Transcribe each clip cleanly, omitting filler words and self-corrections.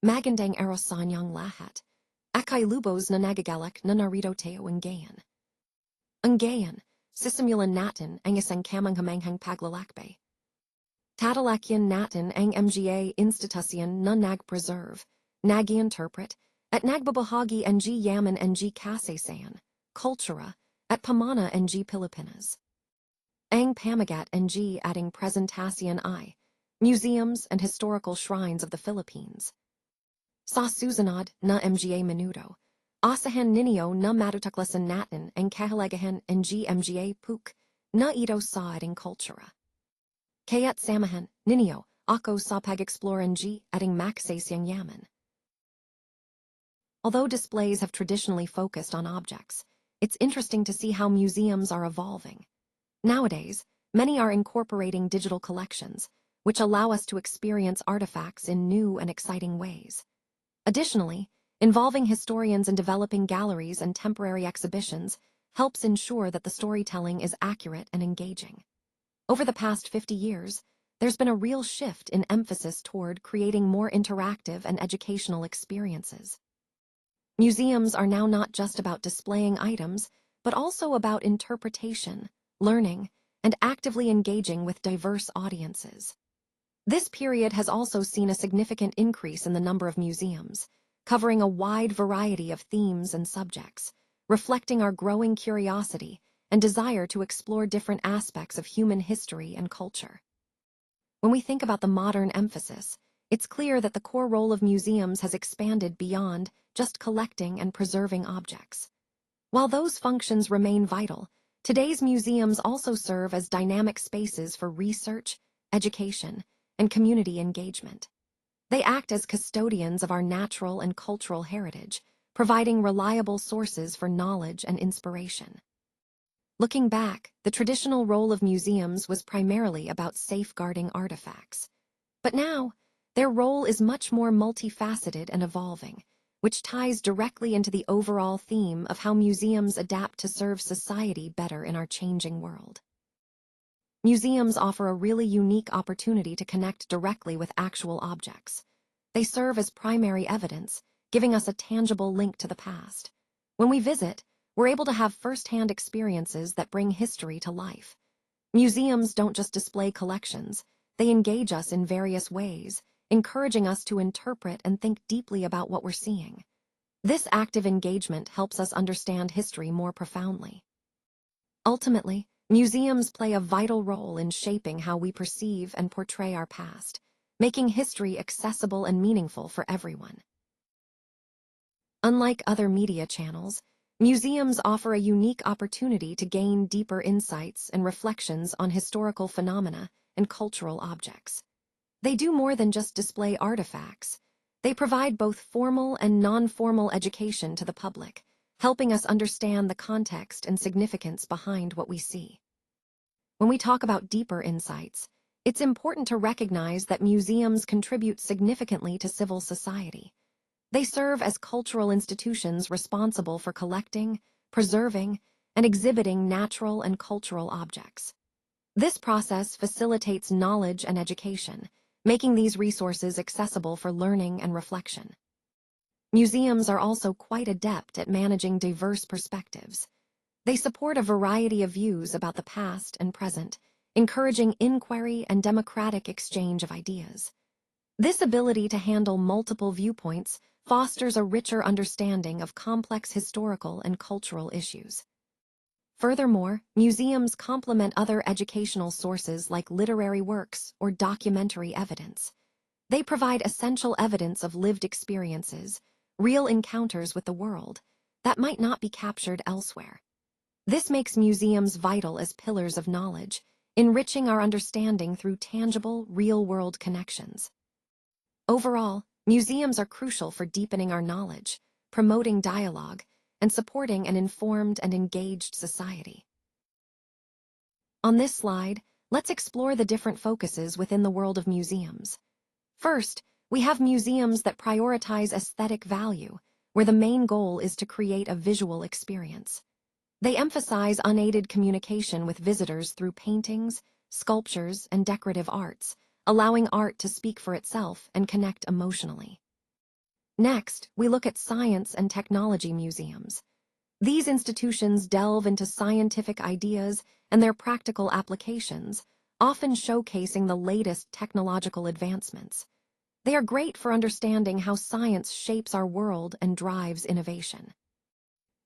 magandang araw sa inyong lahat. Akay lubos na nagagalak na narito tayo ngayon. Ngayon, sisimulan natin ang isang kamanghamanghang paglalakbay. Tatalakyan natin ang mga institusyon na nag-preserve, nag-interpret, at nagbabahagi ng yaman ng kasaysayan, kultura, at pamana ng Pilipinas. Ang pamagat ng ating presentasyon ay Museums and Historical Shrines of the Philippines. Sa susunod na mga minuto, asahan ninyo na matutuklasan natin ang kahalagahan ng mga puk na ito sa ating kultura. Kaya't samahan ninyo ako sa pag-explore ng ating makasaysayang yaman. Although displays have traditionally focused on objects, it's interesting to see how museums are evolving. Nowadays, many are incorporating digital collections, which allow us to experience artifacts in new and exciting ways. Additionally, involving historians in developing galleries and temporary exhibitions helps ensure that the storytelling is accurate and engaging. Over the past 50 years, there's been a real shift in emphasis toward creating more interactive and educational experiences. Museums are now not just about displaying items, but also about interpretation, learning, and actively engaging with diverse audiences. This period has also seen a significant increase in the number of museums, covering a wide variety of themes and subjects, reflecting our growing curiosity and desire to explore different aspects of human history and culture. When we think about the modern emphasis, it's clear that the core role of museums has expanded beyond just collecting and preserving objects. While those functions remain vital, today's museums also serve as dynamic spaces for research, education, and community engagement. They act as custodians of our natural and cultural heritage, providing reliable sources for knowledge and inspiration. Looking back, the traditional role of museums was primarily about safeguarding artifacts. But now, their role is much more multifaceted and evolving, which ties directly into the overall theme of how museums adapt to serve society better in our changing world. Museums offer a really unique opportunity to connect directly with actual objects. They serve as primary evidence, giving us a tangible link to the past. When we visit, we're able to have first-hand experiences that bring history to life. Museums don't just display collections, they engage us in various ways, encouraging us to interpret and think deeply about what we're seeing. This active engagement helps us understand history more profoundly. Ultimately, museums play a vital role in shaping how we perceive and portray our past, making history accessible and meaningful for everyone. Unlike other media channels, museums offer a unique opportunity to gain deeper insights and reflections on historical phenomena and cultural objects. They do more than just display artifacts. They provide both formal and non-formal education to the public, helping us understand the context and significance behind what we see. When we talk about deeper insights, it's important to recognize that museums contribute significantly to civil society. They serve as cultural institutions responsible for collecting, preserving, and exhibiting natural and cultural objects. This process facilitates knowledge and education, making these resources accessible for learning and reflection. Museums are also quite adept at managing diverse perspectives. They support a variety of views about the past and present, encouraging inquiry and democratic exchange of ideas. This ability to handle multiple viewpoints fosters a richer understanding of complex historical and cultural issues. Furthermore, museums complement other educational sources like literary works or documentary evidence. They provide essential evidence of lived experiences, real encounters with the world, that might not be captured elsewhere. This makes museums vital as pillars of knowledge, enriching our understanding through tangible, real-world connections. Overall, museums are crucial for deepening our knowledge, promoting dialogue, and supporting an informed and engaged society. On this slide, let's explore the different focuses within the world of museums. First, we have museums that prioritize aesthetic value, where the main goal is to create a visual experience. They emphasize unaided communication with visitors through paintings, sculptures, and decorative arts, allowing art to speak for itself and connect emotionally. Next, we look at science and technology museums. These institutions delve into scientific ideas and their practical applications, often showcasing the latest technological advancements. They are great for understanding how science shapes our world and drives innovation.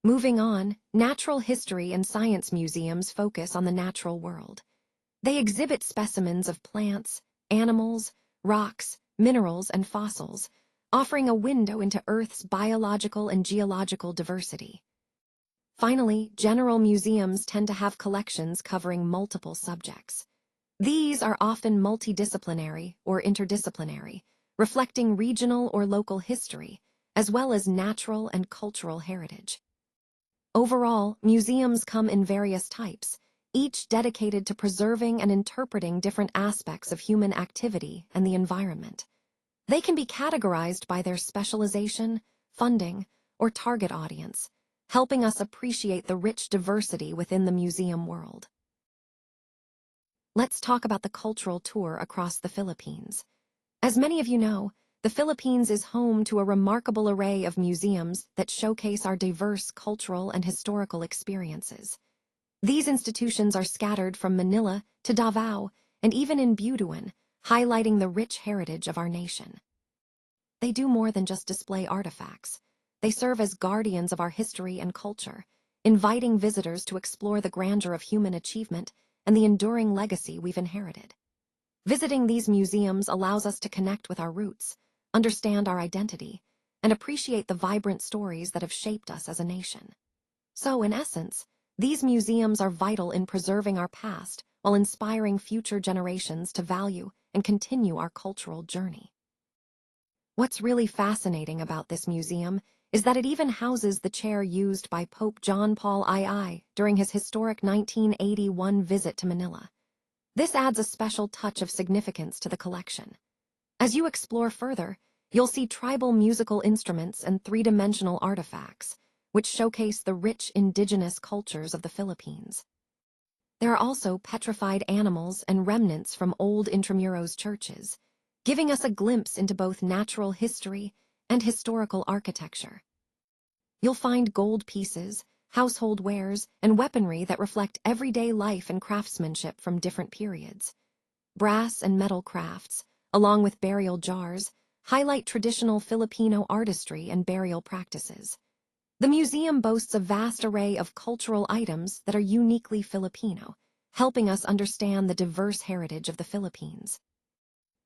Moving on, natural history and science museums focus on the natural world. They exhibit specimens of plants, animals, rocks, minerals, and fossils, offering a window into Earth's biological and geological diversity. Finally, general museums tend to have collections covering multiple subjects. These are often multidisciplinary or interdisciplinary, reflecting regional or local history, as well as natural and cultural heritage. Overall, museums come in various types, each dedicated to preserving and interpreting different aspects of human activity and the environment. They can be categorized by their specialization, funding, or target audience, helping us appreciate the rich diversity within the museum world. Let's talk about the cultural tour across the Philippines. As many of you know, the Philippines is home to a remarkable array of museums that showcase our diverse cultural and historical experiences. These institutions are scattered from Manila to Davao and even in Butuan, highlighting the rich heritage of our nation. They do more than just display artifacts. They serve as guardians of our history and culture, inviting visitors to explore the grandeur of human achievement and the enduring legacy we've inherited. Visiting these museums allows us to connect with our roots, understand our identity, and appreciate the vibrant stories that have shaped us as a nation. So, in essence, these museums are vital in preserving our past while inspiring future generations to value and continue our cultural journey. What's really fascinating about this museum is that it even houses the chair used by Pope John Paul II during his historic 1981 visit to Manila. This adds a special touch of significance to the collection. As you explore further, you'll see tribal musical instruments and three-dimensional artifacts, which showcase the rich indigenous cultures of the Philippines. There are also petrified animals and remnants from old Intramuros churches, giving us a glimpse into both natural history and historical architecture. You'll find gold pieces, household wares, and weaponry that reflect everyday life and craftsmanship from different periods. Brass and metal crafts, along with burial jars, highlight traditional Filipino artistry and burial practices. The museum boasts a vast array of cultural items that are uniquely Filipino, helping us understand the diverse heritage of the Philippines.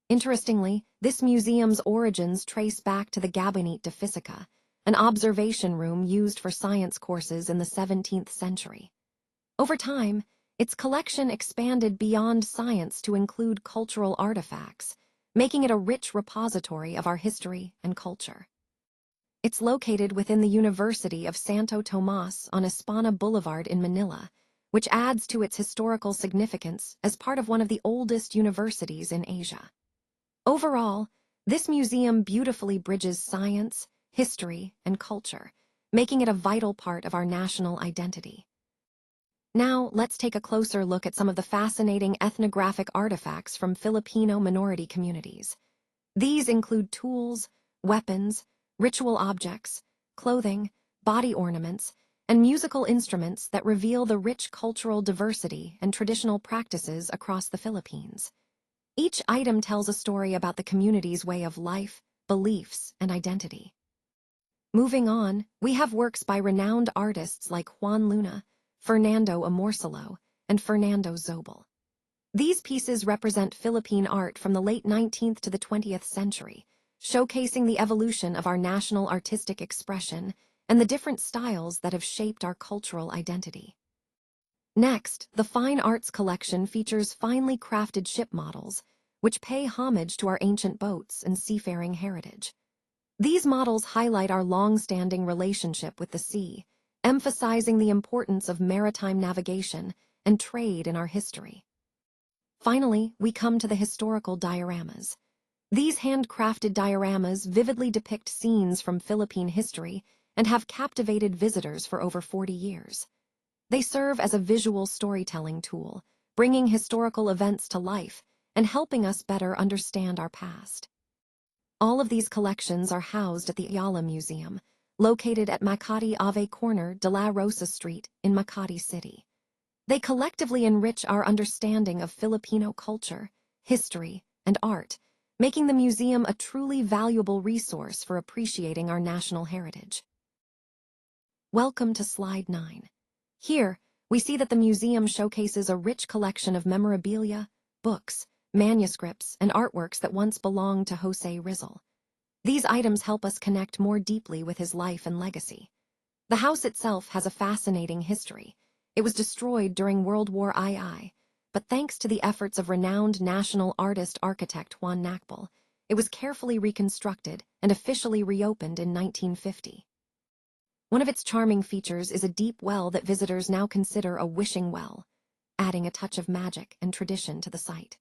Interestingly, this museum's origins trace back to the Gabinete de Física, an observation room used for science courses in the 17th century. Over time, its collection expanded beyond science to include cultural artifacts, making it a rich repository of our history and culture. It's located within the University of Santo Tomas on Espana Boulevard in Manila, which adds to its historical significance as part of one of the oldest universities in Asia. Overall, this museum beautifully bridges science, history, and culture, making it a vital part of our national identity. Now, let's take a closer look at some of the fascinating ethnographic artifacts from Filipino minority communities. These include tools, weapons, ritual objects, clothing, body ornaments, and musical instruments that reveal the rich cultural diversity and traditional practices across the Philippines. Each item tells a story about the community's way of life, beliefs, and identity. Moving on, we have works by renowned artists like Juan Luna, Fernando Amorsalo, and Fernando Zobel. These pieces represent Philippine art from the late 19th to the 20th century, showcasing the evolution of our national artistic expression and the different styles that have shaped our cultural identity. Next, the Fine Arts collection features finely crafted ship models, which pay homage to our ancient boats and seafaring heritage. These models highlight our long-standing relationship with the sea, emphasizing the importance of maritime navigation and trade in our history. Finally, we come to the historical dioramas. These handcrafted dioramas vividly depict scenes from Philippine history and have captivated visitors for over 40 years. They serve as a visual storytelling tool, bringing historical events to life and helping us better understand our past. All of these collections are housed at the Ayala Museum, located at Makati Ave Corner de la Rosa Street in Makati City. They collectively enrich our understanding of Filipino culture, history, and art, making the museum a truly valuable resource for appreciating our national heritage. Welcome to Slide 9. Here, we see that the museum showcases a rich collection of memorabilia, books, manuscripts, and artworks that once belonged to Jose Rizal. These items help us connect more deeply with his life and legacy. The house itself has a fascinating history. It was destroyed during World War II, but thanks to the efforts of renowned national architect Juan Nakpal, it was carefully reconstructed and officially reopened in 1950. One of its charming features is a deep well that visitors now consider a wishing well, adding a touch of magic and tradition to the site.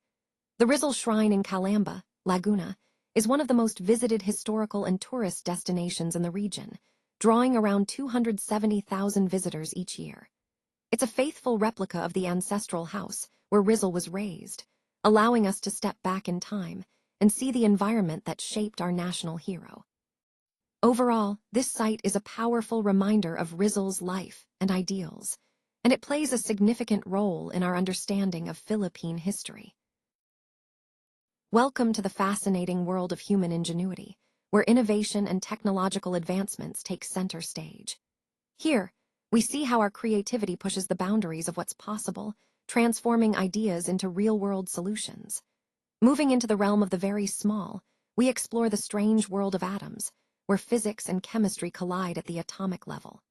The Rizal Shrine in Calamba, Laguna, is one of the most visited historical and tourist destinations in the region, drawing around 270,000 visitors each year. It's a faithful replica of the ancestral house where Rizal was raised, allowing us to step back in time and see the environment that shaped our national hero. Overall, this site is a powerful reminder of Rizal's life and ideals, and it plays a significant role in our understanding of Philippine history. Welcome to the fascinating world of human ingenuity, where innovation and technological advancements take center stage. Here, we see how our creativity pushes the boundaries of what's possible, transforming ideas into real-world solutions. Moving into the realm of the very small, we explore the strange world of atoms, where physics and chemistry collide at the atomic level.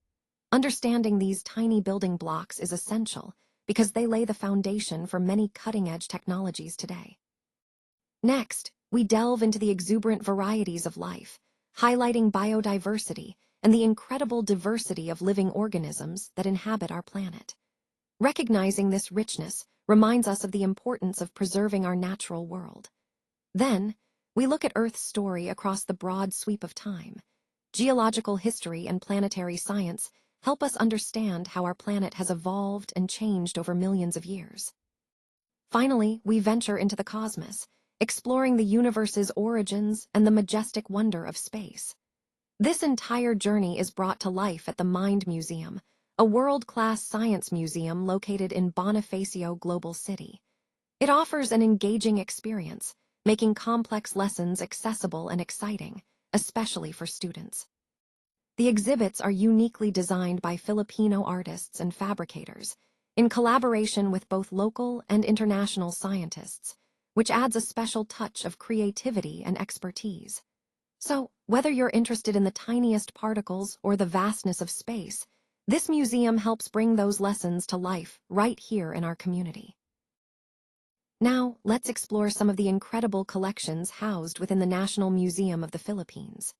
Understanding these tiny building blocks is essential because they lay the foundation for many cutting-edge technologies today. Next, we delve into the exuberant varieties of life, highlighting biodiversity and the incredible diversity of living organisms that inhabit our planet. Recognizing this richness reminds us of the importance of preserving our natural world. Then, we look at Earth's story across the broad sweep of time. Geological history and planetary science help us understand how our planet has evolved and changed over millions of years. Finally, we venture into the cosmos, exploring the universe's origins and the majestic wonder of space. This entire journey is brought to life at the Mind Museum, a world-class science museum located in Bonifacio Global City. It offers an engaging experience, making complex lessons accessible and exciting, especially for students. The exhibits are uniquely designed by Filipino artists and fabricators, in collaboration with both local and international scientists, which adds a special touch of creativity and expertise. So, whether you're interested in the tiniest particles or the vastness of space, this museum helps bring those lessons to life right here in our community. Now, let's explore some of the incredible collections housed within the National Museum of the Philippines.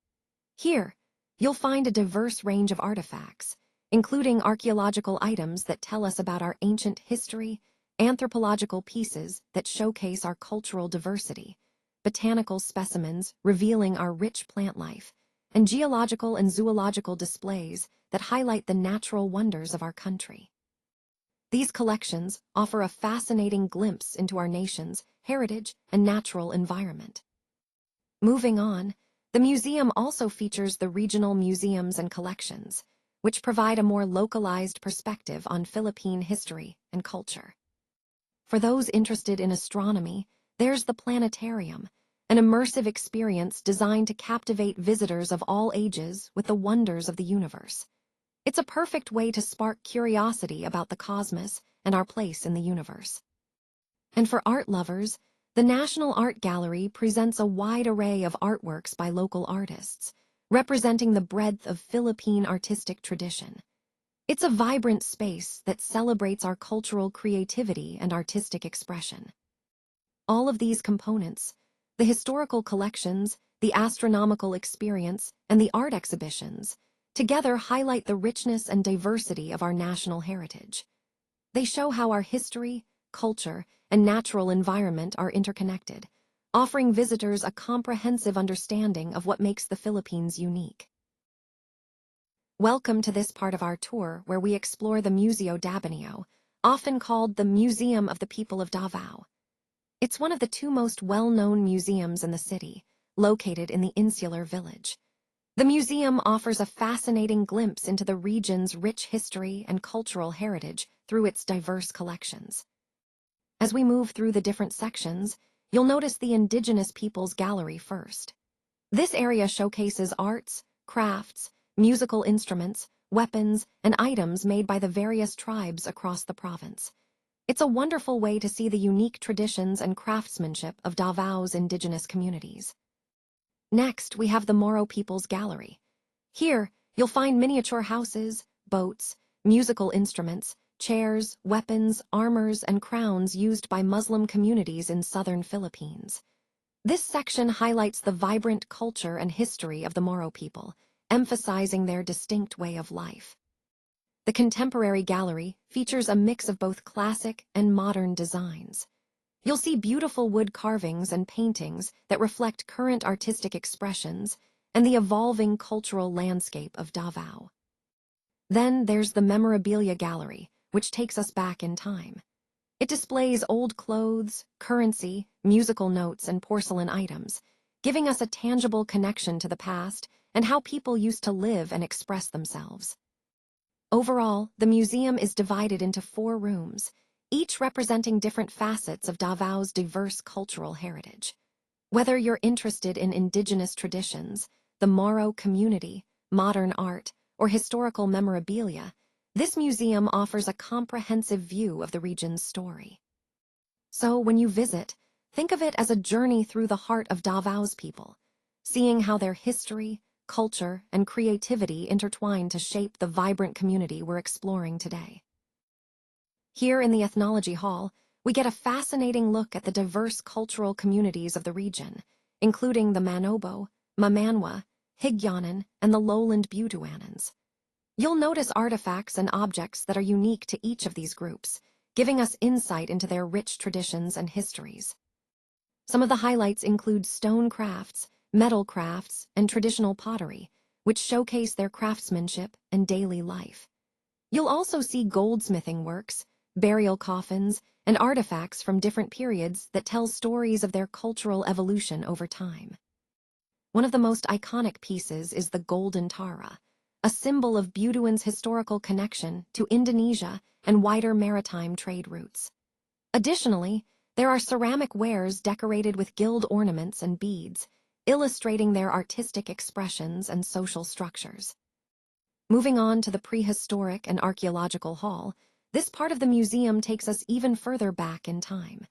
Here, you'll find a diverse range of artifacts, including archaeological items that tell us about our ancient history, anthropological pieces that showcase our cultural diversity, botanical specimens revealing our rich plant life, and geological and zoological displays that highlight the natural wonders of our country. These collections offer a fascinating glimpse into our nation's heritage and natural environment. Moving on, the museum also features the regional museums and collections, which provide a more localized perspective on Philippine history and culture. For those interested in astronomy, there's the planetarium, an immersive experience designed to captivate visitors of all ages with the wonders of the universe. It's a perfect way to spark curiosity about the cosmos and our place in the universe. And for art lovers, the National Art Gallery presents a wide array of artworks by local artists, representing the breadth of Philippine artistic tradition. It's a vibrant space that celebrates our cultural creativity and artistic expression. All of these components, the historical collections, the astronomical experience, and the art exhibitions, together highlight the richness and diversity of our national heritage. They show how our history, culture, and natural environment are interconnected, offering visitors a comprehensive understanding of what makes the Philippines unique. Welcome to this part of our tour where we explore the Museo Dabinio, often called the Museum of the People of Davao. It's one of the two most well-known museums in the city, located in the insular village. The museum offers a fascinating glimpse into the region's rich history and cultural heritage through its diverse collections. As we move through the different sections, you'll notice the Indigenous Peoples Gallery first. This area showcases arts, crafts, musical instruments, weapons, and items made by the various tribes across the province. It's a wonderful way to see the unique traditions and craftsmanship of Davao's Indigenous communities. Next, we have the Moro Peoples Gallery. Here, you'll find miniature houses, boats, musical instruments, chairs, weapons, armors, and crowns used by Muslim communities in southern Philippines. This section highlights the vibrant culture and history of the Moro people, emphasizing their distinct way of life. The Contemporary Gallery features a mix of both classic and modern designs. You'll see beautiful wood carvings and paintings that reflect current artistic expressions and the evolving cultural landscape of Davao. Then there's the Memorabilia Gallery, which takes us back in time. It displays old clothes, currency, musical notes, and porcelain items, giving us a tangible connection to the past and how people used to live and express themselves. Overall, the museum is divided into 4 rooms, each representing different facets of Davao's diverse cultural heritage. Whether you're interested in indigenous traditions, the Moro community, modern art, or historical memorabilia, this museum offers a comprehensive view of the region's story. So when you visit, think of it as a journey through the heart of Davao's people, seeing how their history, culture, and creativity intertwine to shape the vibrant community we're exploring today. Here in the Ethnology Hall, we get a fascinating look at the diverse cultural communities of the region, including the Manobo, Mamanwa, Higyanan, and the lowland Butuanans. You'll notice artifacts and objects that are unique to each of these groups, giving us insight into their rich traditions and histories. Some of the highlights include stone crafts, metal crafts, and traditional pottery, which showcase their craftsmanship and daily life. You'll also see goldsmithing works, burial coffins, and artifacts from different periods that tell stories of their cultural evolution over time. One of the most iconic pieces is the Golden Tara, a symbol of Butuan's historical connection to Indonesia and wider maritime trade routes. Additionally, there are ceramic wares decorated with gilt ornaments and beads, illustrating their artistic expressions and social structures. Moving on to the Prehistoric and Archaeological Hall, this part of the museum takes us even further back in time.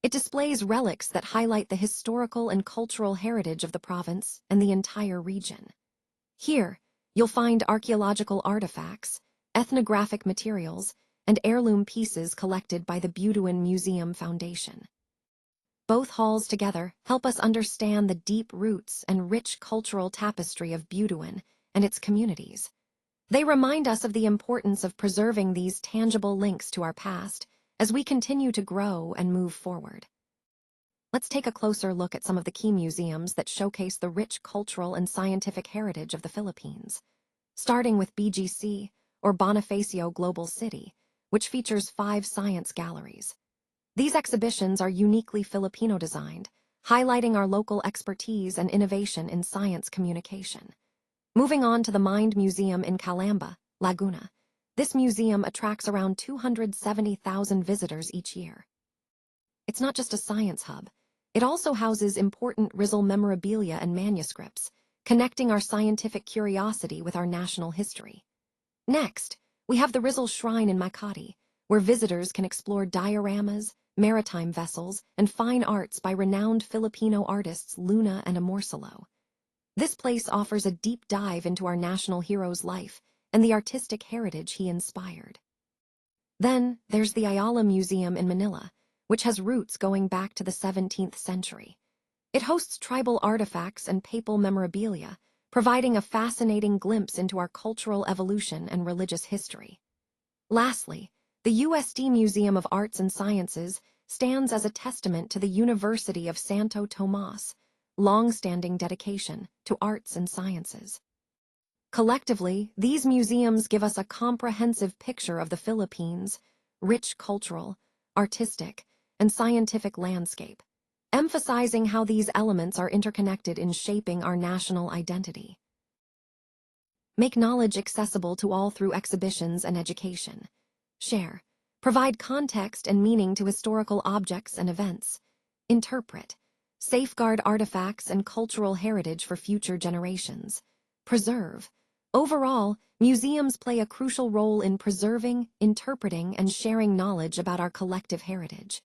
It displays relics that highlight the historical and cultural heritage of the province and the entire region. Here, you'll find archaeological artifacts, ethnographic materials, and heirloom pieces collected by the Butuan Museum Foundation. Both halls together help us understand the deep roots and rich cultural tapestry of Butuan and its communities. They remind us of the importance of preserving these tangible links to our past as we continue to grow and move forward. Let's take a closer look at some of the key museums that showcase the rich cultural and scientific heritage of the Philippines. Starting with BGC, or Bonifacio Global City, which features 5 science galleries. These exhibitions are uniquely Filipino designed, highlighting our local expertise and innovation in science communication. Moving on to the Mind Museum in Calamba, Laguna. This museum attracts around 270,000 visitors each year. It's not just a science hub. It also houses important Rizal memorabilia and manuscripts, connecting our scientific curiosity with our national history. Next, we have the Rizal Shrine in Makati, where visitors can explore dioramas, maritime vessels, and fine arts by renowned Filipino artists Luna and Amorsalo. This place offers a deep dive into our national hero's life and the artistic heritage he inspired. Then there's the Ayala Museum in Manila, which has roots going back to the 17th century. It hosts tribal artifacts and papal memorabilia, providing a fascinating glimpse into our cultural evolution and religious history. Lastly, the UST Museum of Arts and Sciences stands as a testament to the University of Santo Tomas' long-standing dedication to arts and sciences. Collectively, these museums give us a comprehensive picture of the Philippines' rich cultural, artistic, and scientific landscape, emphasizing how these elements are interconnected in shaping our national identity. Make knowledge accessible to all through exhibitions and education. Share. Provide context and meaning to historical objects and events. Interpret. Safeguard artifacts and cultural heritage for future generations. Preserve. Overall, museums play a crucial role in preserving, interpreting, and sharing knowledge about our collective heritage.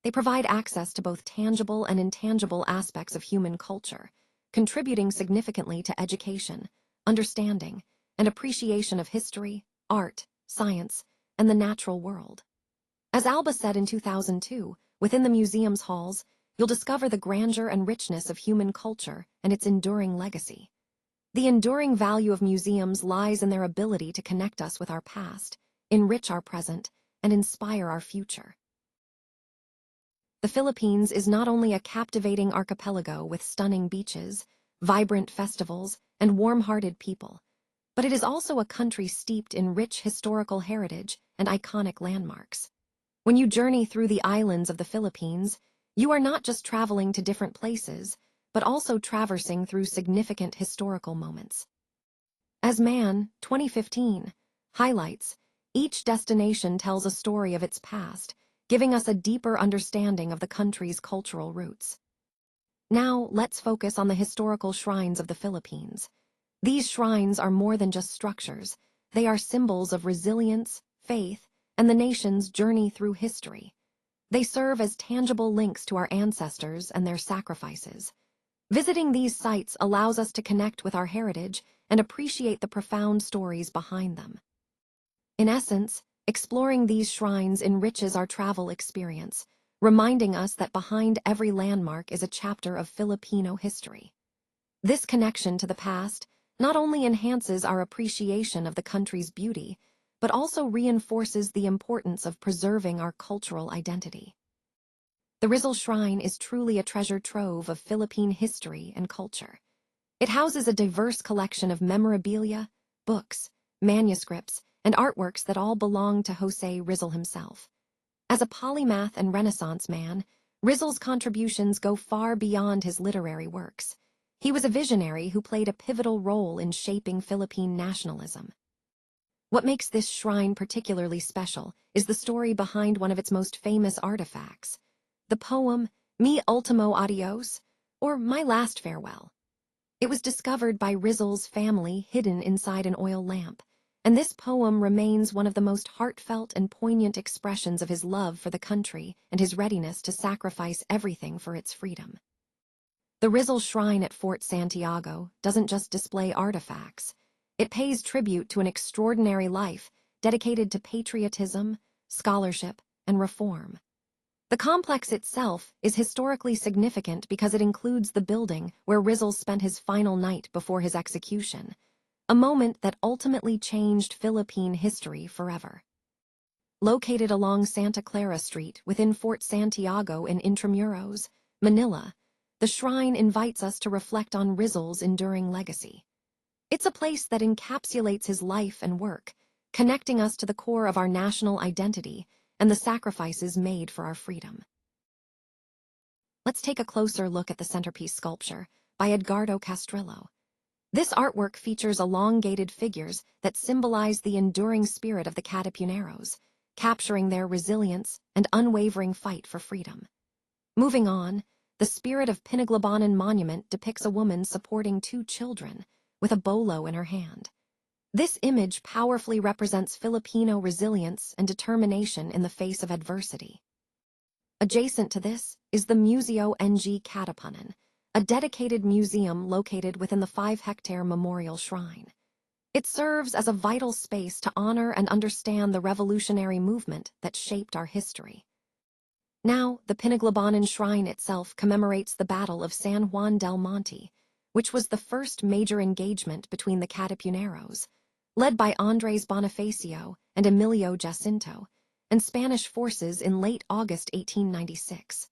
They provide access to both tangible and intangible aspects of human culture, contributing significantly to education, understanding, and appreciation of history, art, science, and the natural world. As Alba said in 2002, within the museum's halls, you'll discover the grandeur and richness of human culture and its enduring legacy. The enduring value of museums lies in their ability to connect us with our past, enrich our present, and inspire our future. The Philippines is not only a captivating archipelago with stunning beaches, vibrant festivals, and warm-hearted people, but it is also a country steeped in rich historical heritage and iconic landmarks. When you journey through the islands of the Philippines, you are not just traveling to different places, but also traversing through significant historical moments. As Man, 2015, highlights, each destination tells a story of its past, giving us a deeper understanding of the country's cultural roots. Now, let's focus on the historical shrines of the Philippines. These shrines are more than just structures. They are symbols of resilience, faith, and the nation's journey through history. They serve as tangible links to our ancestors and their sacrifices. Visiting these sites allows us to connect with our heritage and appreciate the profound stories behind them. In essence, exploring these shrines enriches our travel experience, reminding us that behind every landmark is a chapter of Filipino history. This connection to the past not only enhances our appreciation of the country's beauty, but also reinforces the importance of preserving our cultural identity. The Rizal Shrine is truly a treasure trove of Philippine history and culture. It houses a diverse collection of memorabilia, books, manuscripts, and artworks that all belong to Jose Rizal himself. As a polymath and Renaissance man, Rizal's contributions go far beyond his literary works. He was a visionary who played a pivotal role in shaping Philippine nationalism. What makes this shrine particularly special is the story behind one of its most famous artifacts, the poem Mi Ultimo Adios, or My Last Farewell. It was discovered by Rizal's family hidden inside an oil lamp, and this poem remains one of the most heartfelt and poignant expressions of his love for the country and his readiness to sacrifice everything for its freedom. The Rizal Shrine at Fort Santiago doesn't just display artifacts. It pays tribute to an extraordinary life dedicated to patriotism, scholarship, and reform. The complex itself is historically significant because it includes the building where Rizal spent his final night before his execution, a moment that ultimately changed Philippine history forever. Located along Santa Clara Street within Fort Santiago in Intramuros, Manila, the shrine invites us to reflect on Rizal's enduring legacy. It's a place that encapsulates his life and work, connecting us to the core of our national identity and the sacrifices made for our freedom. Let's take a closer look at the centerpiece sculpture by Edgardo Castrillo. This artwork features elongated figures that symbolize the enduring spirit of the Katipuneros, capturing their resilience and unwavering fight for freedom. Moving on, the Spirit of Pinaglabanan monument depicts a woman supporting two children, with a bolo in her hand. This image powerfully represents Filipino resilience and determination in the face of adversity. Adjacent to this is the Museo NG Katipunan, a dedicated museum located within the 5-hectare memorial shrine. It serves as a vital space to honor and understand the revolutionary movement that shaped our history. Now, the Pinaglabanan Shrine itself commemorates the Battle of San Juan del Monte, which was the first major engagement between the Katipuneros, led by Andres Bonifacio and Emilio Jacinto, and Spanish forces in late August 1896.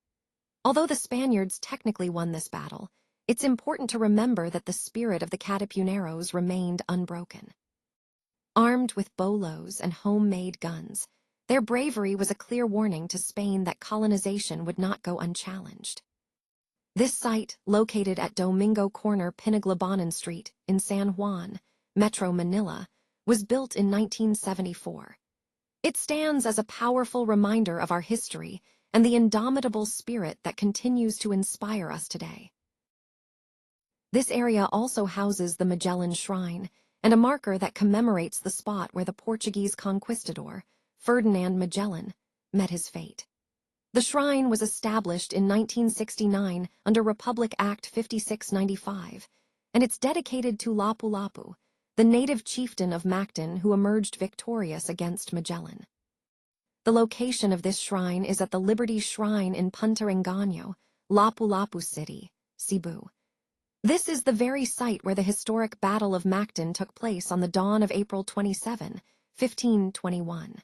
Although the Spaniards technically won this battle, it's important to remember that the spirit of the Katipuneros remained unbroken. Armed with bolos and homemade guns, Their bravery was a clear warning to Spain that colonization would not go unchallenged. This site, located at Domingo Corner Pinaglabanan Street in San Juan, Metro Manila, was built in 1974. It stands as a powerful reminder of our history and the indomitable spirit that continues to inspire us today. This area also houses the Magellan Shrine, and a marker that commemorates the spot where the Portuguese conquistador, Ferdinand Magellan, met his fate. The shrine was established in 1969 under Republic Act 5695, and it's dedicated to Lapu-Lapu, the native chieftain of Mactan who emerged victorious against Magellan. The location of this shrine is at the Liberty Shrine in Punta Engano, Lapu-Lapu City, Cebu. This is the very site where the historic Battle of Mactan took place on the dawn of April 27, 1521.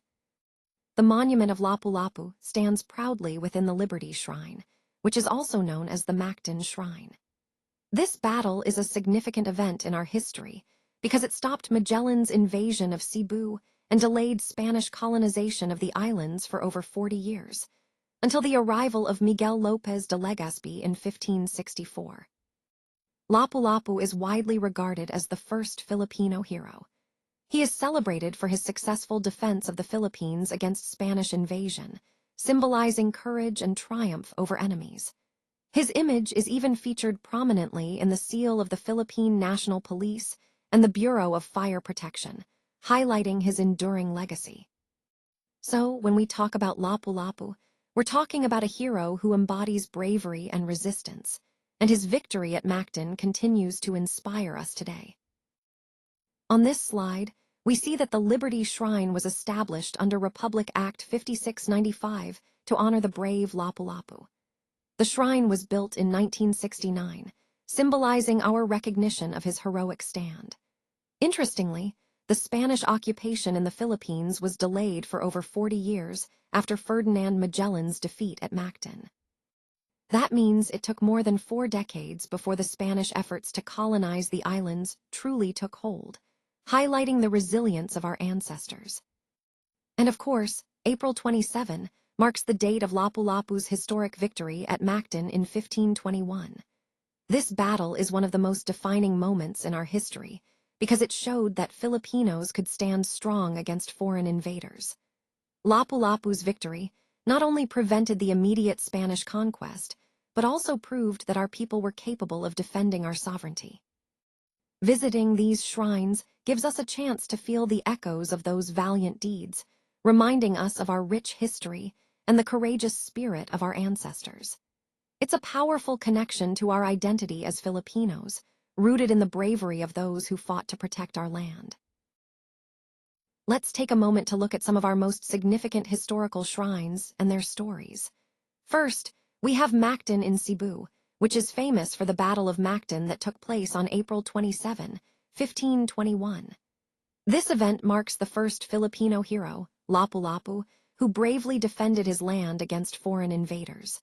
The monument of Lapu-Lapu stands proudly within the Liberty Shrine, which is also known as the Mactan Shrine. This battle is a significant event in our history because it stopped Magellan's invasion of Cebu and delayed Spanish colonization of the islands for over 40 years, until the arrival of Miguel López de Legazpi in 1564. Lapu-Lapu is widely regarded as the first Filipino hero. He is celebrated for his successful defense of the Philippines against Spanish invasion, symbolizing courage and triumph over enemies. His image is even featured prominently in the seal of the Philippine National Police and the Bureau of Fire Protection, highlighting his enduring legacy. So, when we talk about Lapu-Lapu, we're talking about a hero who embodies bravery and resistance, and his victory at Mactan continues to inspire us today. On this slide, we see that the Liberty Shrine was established under Republic Act 5695 to honor the brave Lapu-Lapu. The shrine was built in 1969, symbolizing our recognition of his heroic stand. Interestingly, the Spanish occupation in the Philippines was delayed for over 40 years after Ferdinand Magellan's defeat at Mactan. That means it took more than 4 decades before the Spanish efforts to colonize the islands truly took hold, highlighting the resilience of our ancestors. And of course, April 27 marks the date of Lapu-Lapu's historic victory at Mactan in 1521. This battle is one of the most defining moments in our history because it showed that Filipinos could stand strong against foreign invaders. Lapu-Lapu's victory not only prevented the immediate Spanish conquest, but also proved that our people were capable of defending our sovereignty. Visiting these shrines gives us a chance to feel the echoes of those valiant deeds, reminding us of our rich history and the courageous spirit of our ancestors. It's a powerful connection to our identity as Filipinos, rooted in the bravery of those who fought to protect our land. Let's take a moment to look at some of our most significant historical shrines and their stories. First, we have Mactan in Cebu, which is famous for the Battle of Mactan that took place on April 27, 1521. This event marks the first Filipino hero, Lapu-Lapu, who bravely defended his land against foreign invaders.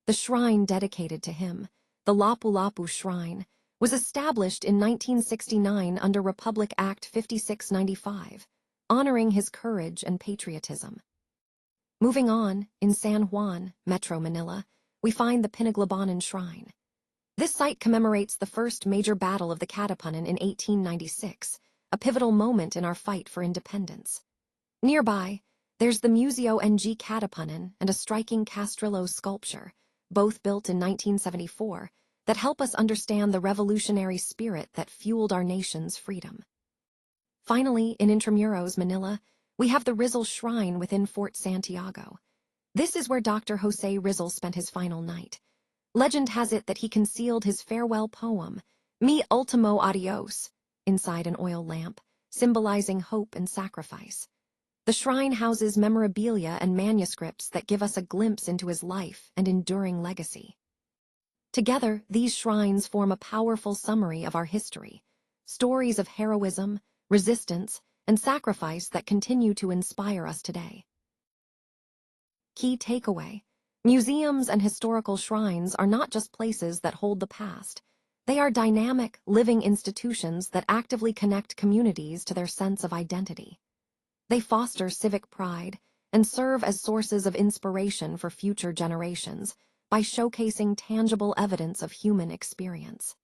The shrine dedicated to him, the Lapu-Lapu Shrine, was established in 1969 under Republic Act 5695, honoring his courage and patriotism. Moving on, in San Juan, Metro Manila, we find the Pinaglabanan Shrine. This site commemorates the first major battle of the Katipunan in 1896, a pivotal moment in our fight for independence. Nearby, there's the Museo ng Katipunan and a striking Castrillo sculpture, both built in 1974, that help us understand the revolutionary spirit that fueled our nation's freedom. Finally, in Intramuros, Manila, we have the Rizal Shrine within Fort Santiago. This is where Dr. Jose Rizal spent his final night. Legend has it that he concealed his farewell poem, Mi Ultimo Adios, inside an oil lamp, symbolizing hope and sacrifice. The shrine houses memorabilia and manuscripts that give us a glimpse into his life and enduring legacy. Together, these shrines form a powerful summary of our history, stories of heroism, resistance, and sacrifice that continue to inspire us today. Key takeaway: museums and historical shrines are not just places that hold the past. They are dynamic, living institutions that actively connect communities to their sense of identity. They foster civic pride and serve as sources of inspiration for future generations by showcasing tangible evidence of human experience.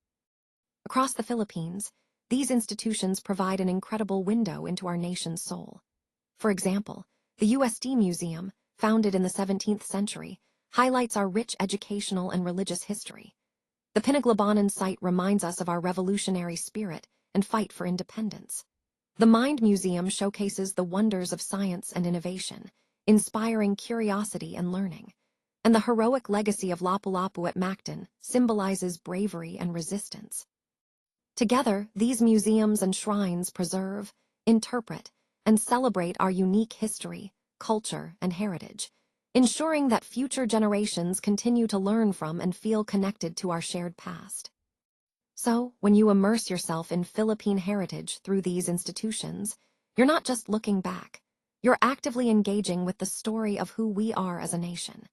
Across the Philippines, these institutions provide an incredible window into our nation's soul. For example, the UST Museum, founded in the 17th century, highlights our rich educational and religious history. The Pinaglabanan site reminds us of our revolutionary spirit and fight for independence. The Mind Museum showcases the wonders of science and innovation, inspiring curiosity and learning. And the heroic legacy of Lapu-Lapu at Mactan symbolizes bravery and resistance. Together, these museums and shrines preserve, interpret, and celebrate our unique history, culture, and heritage, ensuring that future generations continue to learn from and feel connected to our shared past. So, when you immerse yourself in Philippine heritage through these institutions, you're not just looking back, you're actively engaging with the story of who we are as a nation.